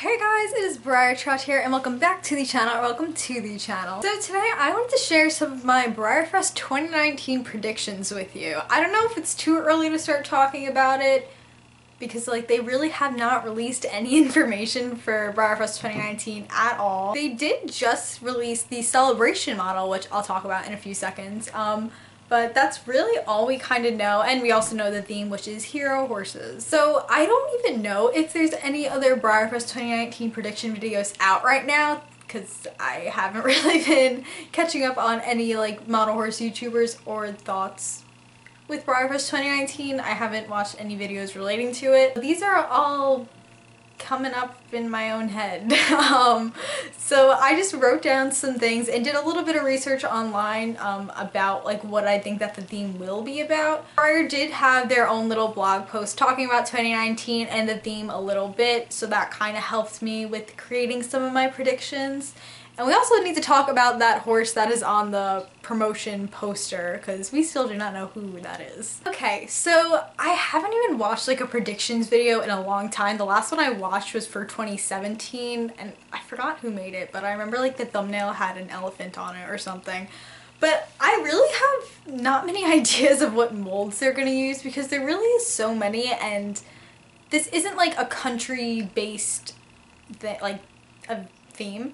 Hey guys, it is Breyer Trot here and welcome back to the channel, or welcome to the channel. So today I wanted to share some of my BREYERFEST 2019 predictions with you. I don't know if it's too early to start talking about it because they really have not released any information for BREYERFEST 2019 at all. They did just release the celebration model, which I'll talk about in a few seconds. But that's really all we kind of know, and we also know the theme, which is hero horses. So I don't even know if there's any other BREYERFEST 2019 prediction videos out right now, because I haven't really been catching up on any model horse YouTubers or thoughts with BREYERFEST 2019. I haven't watched any videos relating to it. These are all coming up in my own head. So I just wrote down some things and did a little bit of research online about what I think that the theme will be about. Briar did have their own little blog post talking about 2019 and the theme a little bit, so that kind of helped me with creating some of my predictions. And we also need to talk about that horse that is on the promotion poster, because we still do not know who that is. Okay, so I haven't even watched a predictions video in a long time. The last one I watched was for 2017, and I forgot who made it, but I remember the thumbnail had an elephant on it or something. But I really have not many ideas of what molds they're gonna use, because there really is so many, and this isn't a country-based a theme.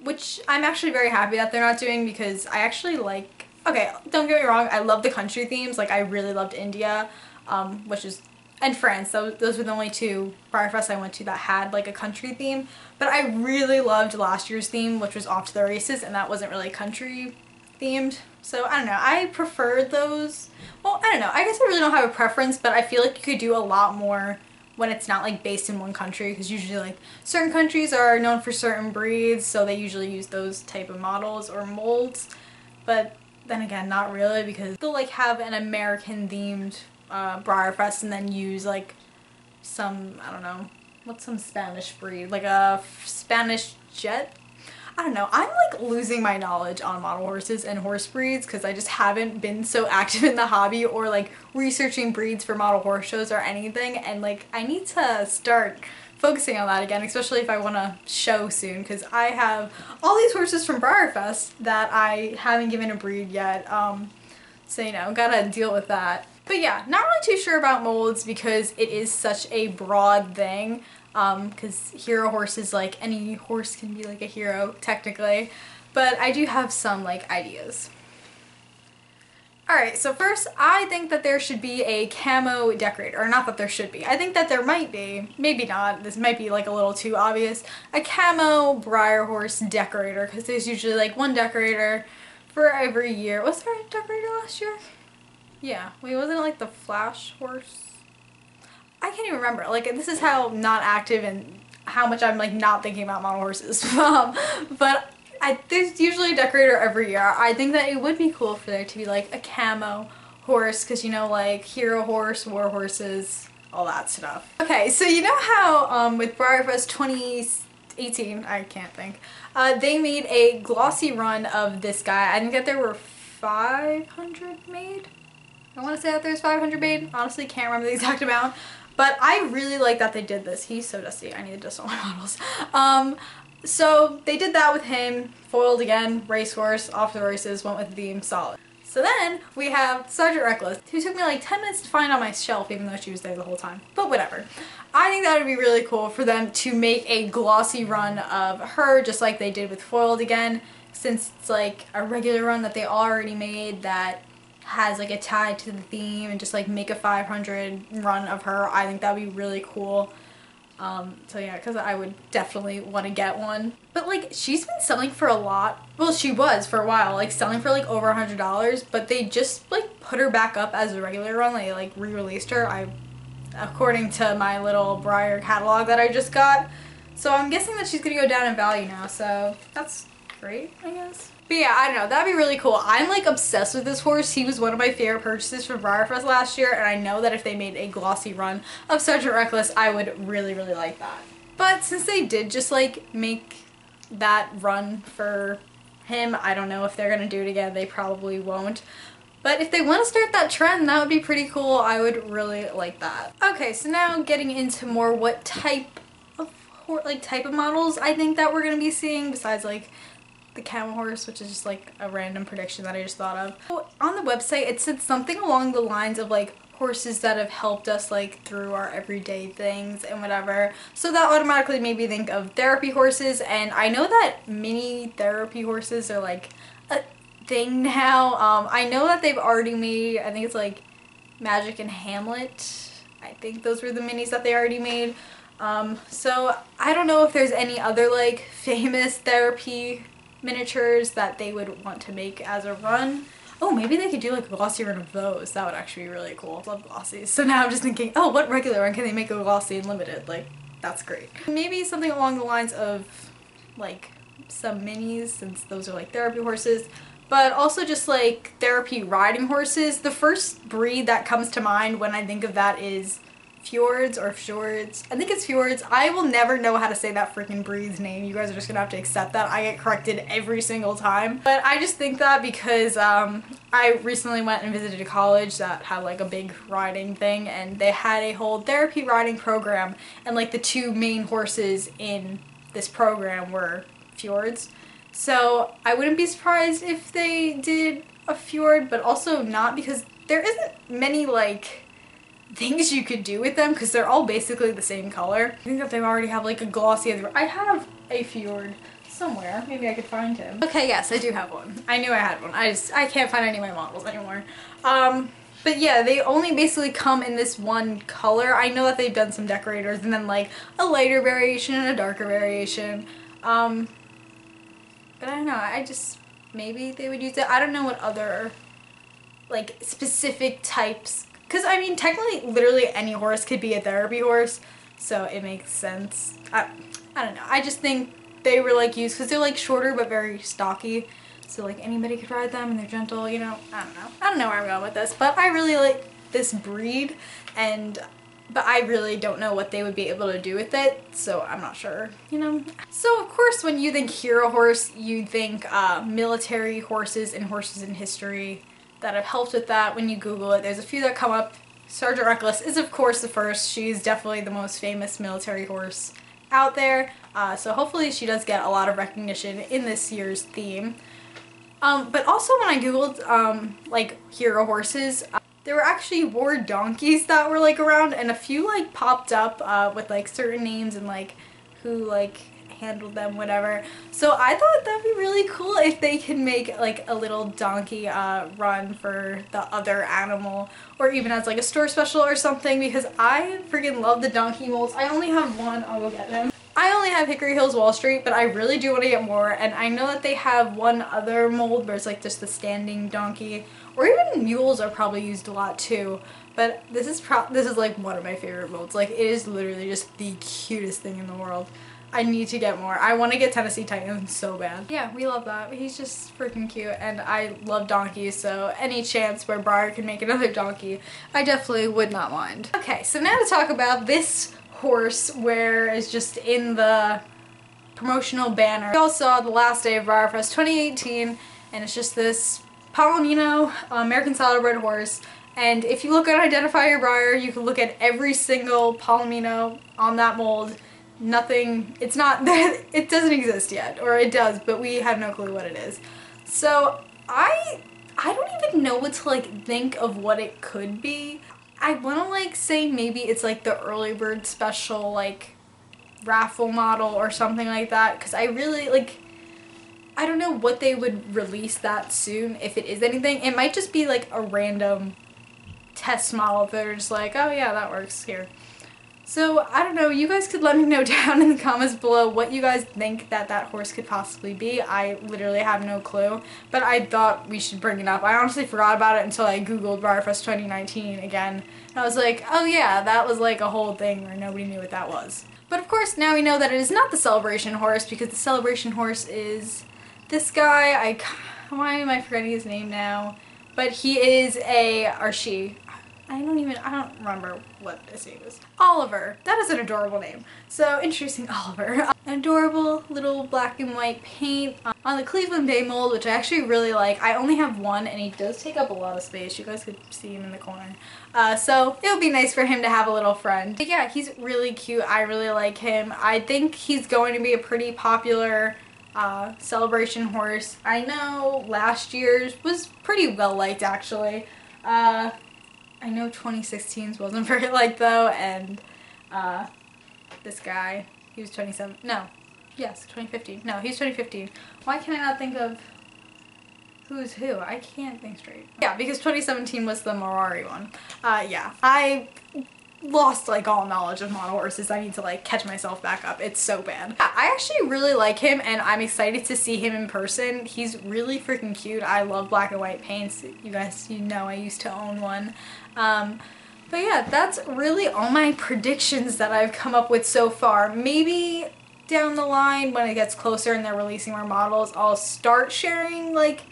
Which I'm actually very happy that they're not doing, because I actually okay, don't get me wrong, I love the country themes. I really loved India, and France. Those were the only two BREYERFEST I went to that had a country theme. But I really loved last year's theme, which was Off to the Races, and that wasn't really country themed. So I don't know, I preferred those. Well, I don't know, I guess I really don't have a preference, but I feel you could do a lot more when it's not based in one country, because usually certain countries are known for certain breeds, so they usually use those type of models or molds. But then again, not really, because they'll have an American themed BREYERFEST and then use some, I don't know, what's some Spanish breed, a Spanish jet? I don't know, I'm losing my knowledge on model horses and horse breeds, because I just haven't been so active in the hobby or researching breeds for model horse shows or anything, and I need to start focusing on that again, especially if I want to show soon, because I have all these horses from BREYERFEST that I haven't given a breed yet, so gotta deal with that. But yeah, not really too sure about molds, because it is such a broad thing. Because hero horses, any horse can be a hero technically, but I do have some ideas. Alright, so first I think that there should be a camo decorator, or not that there should be, I think that there might be, maybe not, this might be a little too obvious, a camo Briar horse decorator, because there's usually one decorator for every year. Was there a decorator last year? Yeah, wait, wasn't it the Flash horse? I can't even remember. This is how not active and how much I'm not thinking about model horses. But there's usually a decorator every year. I think that it would be cool for there to be a camo horse, because hero horse, war horses, all that stuff. Okay, so you know how with BREYERFEST 2018, I can't think, they made a glossy run of this guy. I think that there were 500 made. I want to say that there's 500 made. Honestly, can't remember the exact amount. But I really like that they did this. He's so dusty. I need to dust all my models. So they did that with him. Foiled again. Racehorse. Off to the Races. Went with the theme. Solid. So then we have Sergeant Reckless, who took me 10 minutes to find on my shelf, even though she was there the whole time. But whatever. I think that would be really cool for them to make a glossy run of her, just like they did with Foiled again, since it's a regular run that they already made that has a tie to the theme, and just make a 500 run of her. I think that would be really cool. So yeah, because I would definitely want to get one. But she's been selling for a lot. Well, she was for a while, selling for over $100, but they just put her back up as a regular run. They re-released her. According to my little Briar catalog that I just got. So I'm guessing that she's gonna go down in value now, so that's great, I guess. But yeah, I don't know, that'd be really cool. I'm obsessed with this horse. He was one of my favorite purchases from BREYERFEST last year, and I know that if they made a glossy run of Sergeant Reckless, I would really, really like that. But since they did just make that run for him, I don't know if they're gonna do it again. They probably won't. But if they want to start that trend, that would be pretty cool. I would really like that. Okay, so now getting into more what type of like type of models I think that we're gonna be seeing besides like the Camo horse, which is just like a random prediction that I just thought of. So on the website it said something along the lines of like horses that have helped us like through our everyday things and whatever. So that automatically made me think of therapy horses, and I know that mini therapy horses are like a thing now. I know that they've already made, I think it's like Magic and Hamlet. I think those were the minis that they already made. So I don't know if there's any other like famous therapy miniatures that they would want to make as a run. Oh, maybe they could do like a glossy run of those. That would actually be really cool. I love glossies. So now I'm just thinking, oh, what regular run can they make a glossy and limited? Like, that's great. Maybe something along the lines of like some minis, since those are like therapy horses, but also just like therapy riding horses. The first breed that comes to mind when I think of that is Fjords or Fjords. I think it's Fjords. I will never know how to say that freaking breed's name. You guys are just gonna have to accept that. I get corrected every single time. But I just think that because I recently went and visited a college that had like a big riding thing, and they had a whole therapy riding program, and like the two main horses in this program were Fjords. So I wouldn't be surprised if they did a Fjord, but also not, because there isn't many like things you could do with them because they're all basically the same color. I think that they already have like a glossy. I have a Fjord somewhere. Maybe I could find him. Okay, yes, I do have one. I knew I had one. I can't find any of my models anymore. But yeah, they only basically come in this one color. I know that they've done some decorators and then like a lighter variation and a darker variation. But I don't know. I just, maybe they would use it. I don't know what other like specific types. Because, I mean, technically, literally any horse could be a therapy horse, so it makes sense. I don't know. I just think they were, like, used because they're, like, shorter but very stocky. So, like, anybody could ride them and they're gentle, you know? I don't know. I don't know where I'm going with this, but I really like this breed, but I really don't know what they would be able to do with it, so I'm not sure, you know? So, of course, when you think hero horse, you think military horses and horses in history that have helped with that. When you Google it, there's a few that come up. Sergeant Reckless is of course the first. She's definitely the most famous military horse out there. So hopefully she does get a lot of recognition in this year's theme. But also when I Googled like hero horses, there were actually war donkeys that were like around, and a few like popped up with like certain names and like who like handled them, whatever. So I thought that'd be really cool if they could make like a little donkey run for the other animal, or even as like a store special or something, because I freaking love the donkey molds. I only have one. I'll go get him. I only have Hickory Hills Wall Street, but I really do want to get more, and I know that they have one other mold where it's like just the standing donkey, or even mules are probably used a lot too. But this is like one of my favorite molds. Like, it is literally just the cutest thing in the world. I need to get more. I want to get Tennessee Titans so bad. Yeah, we love that. He's just freaking cute, and I love donkeys, so any chance where Briar can make another donkey, I definitely would not mind. Okay, so now to talk about this horse, where it's just in the promotional banner. We all saw the last day of BREYERFEST 2018, and it's just this Palomino American Saddlebred horse. And if you look at Identify Your Briar, you can look at every single Palomino on that mold. Nothing, it's not, it doesn't exist yet, or it does, but we have no clue what it is. So I don't even know what to like think of what it could be. I want to like say maybe it's like the early bird special like raffle model or something like that, because I really like, I don't know what they would release that soon, if it is anything. It might just be like a random test model if they're just like, oh yeah, that works here. So, I don't know, you guys could let me know down in the comments below what you guys think that horse could possibly be. I literally have no clue, but I thought we should bring it up. I honestly forgot about it until I Googled BREYERFEST 2019 again, and I was like, oh yeah, that was like a whole thing where nobody knew what that was. But of course, now we know that it is not the celebration horse, because the celebration horse is this guy. Why am I forgetting his name now? But he is or she. I don't remember what his name is. Oliver. That is an adorable name. So, introducing Oliver. adorable little black and white paint on the Cleveland Bay mold, which I actually really like. I only have one and he does take up a lot of space. You guys could see him in the corner. So it would be nice for him to have a little friend. But yeah, he's really cute. I really like him. I think he's going to be a pretty popular celebration horse. I know last year's was pretty well liked actually. I know 2016's wasn't very liked though, and this guy, he was 27, no, yes, 2015. No, he's 2015. Why can I not think of who's who? I can't think straight. Yeah, because 2017 was the Morari one. Yeah, I lost like all knowledge of model horses. I need to like catch myself back up. It's so bad. Yeah, I actually really like him and I'm excited to see him in person. He's really freaking cute. I love black and white paints. You guys, you know I used to own one. But yeah, that's really all my predictions that I've come up with so far. Maybe down the line when it gets closer and they're releasing more models, I'll start sharing like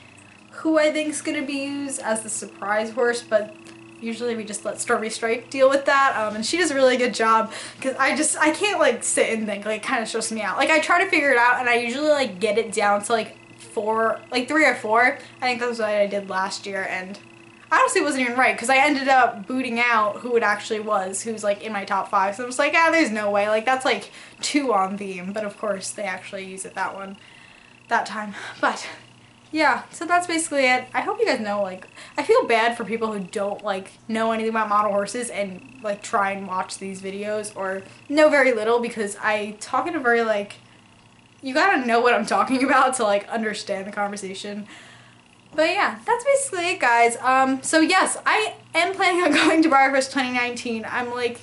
who I think is going to be used as the surprise horse, but usually we just let Stormy Strike deal with that, and she does a really good job because I can't like sit and think, like it kind of stresses me out. Like I try to figure it out and I usually like get it down to like 3 or 4. I think that's what I did last year, and I honestly wasn't even right because I ended up booting out who it actually was, who's like in my top 5. So I was like, ah, there's no way. Like that's like 2 on theme, but of course they actually use it that time. But yeah, so that's basically it. I hope you guys know, like, I feel bad for people who don't like know anything about model horses and like try and watch these videos or know very little, because I talk in a very like, you gotta know what I'm talking about to like understand the conversation. But yeah, that's basically it, guys. So yes, I am planning on going to BREYERFEST 2019. I'm like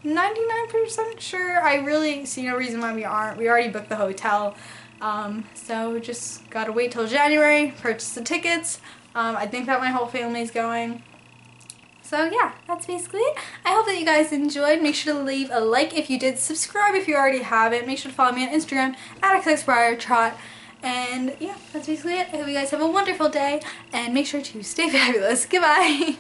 99% sure. I really see no reason why we aren't. We already booked the hotel. So just gotta wait till January, purchase the tickets. I think that my whole family's going. So yeah, that's basically it. I hope that you guys enjoyed. Make sure to leave a like if you did, subscribe if you already haven't. Make sure to follow me on Instagram at Breyer Trot. And yeah, that's basically it. I hope you guys have a wonderful day and make sure to stay fabulous. Goodbye!